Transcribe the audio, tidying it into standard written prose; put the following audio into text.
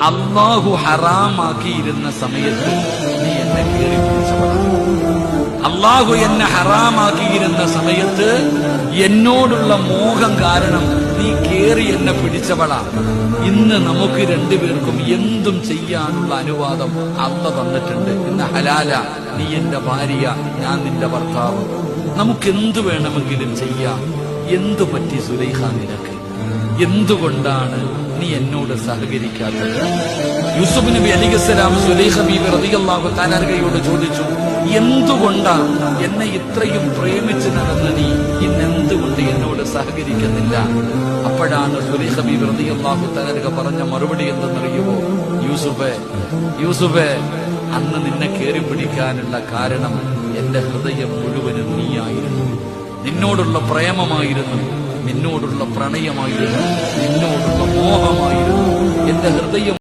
അള്ളാഹു ഹറാമാക്കിയിരുന്ന സമയത്ത് നീ എന്നെ കയറി പിടിച്ചവളാണ്. അള്ളാഹു എന്നെ ഹറാമാക്കിയിരുന്ന സമയത്ത് എന്നോടുള്ള മോഹം കാരണം നീ കേറി എന്നെ പിടിച്ചവളാ. ഇന്ന് നമുക്ക് രണ്ടുപേർക്കും എന്തും ചെയ്യാനുള്ള അനുവാദം അള്ള തന്നിട്ടുണ്ട്. ഇന്ന് ഹലാല, നീ എന്റെ ഭാര്യ, ഞാൻ നിന്റെ ഭർത്താവ്, നമുക്ക് എന്തു വേണമെങ്കിലും ചെയ്യാം. എന്തു പറ്റി സുലൈഖ നിനക്ക്? എന്തുകൊണ്ടാണ് നീ എന്നോട് സഹകരിക്കാത്തത്? യൂസുഫ് നബി അലൈഹിസ്സലാം സുലൈഖ ബീവി റളിയല്ലാഹു തആല അൻഹയോട് ചോദിച്ചു, എന്തുകൊണ്ടാ എന്നെ ഇത്രയും പ്രേമിച്ചു നടന്ന നീ ഇന്നെന്തുകൊണ്ട് എന്നോട് സഹകരിക്കുന്നില്ല? അപ്പോഴാണ് സുലൈഖ ബീവി റളിയല്ലാഹു തആല അൻഹ പറഞ്ഞ മറുപടി എന്തെന്നറിയുമോ? യൂസുഫേ, അന്ന് നിന്നെ കയറി പിടിക്കാനുള്ള കാരണം എന്റെ ഹൃദയം മുഴുവനും നീയായിരുന്നു. നിന്നോടുള്ള പ്രേമമായിരുന്നു, നിന്നോടുള്ള പ്രണയമായിരുന്നു, നിന്നോടുള്ള മോഹമായിരുന്നു. എന്റെ ഹൃദയം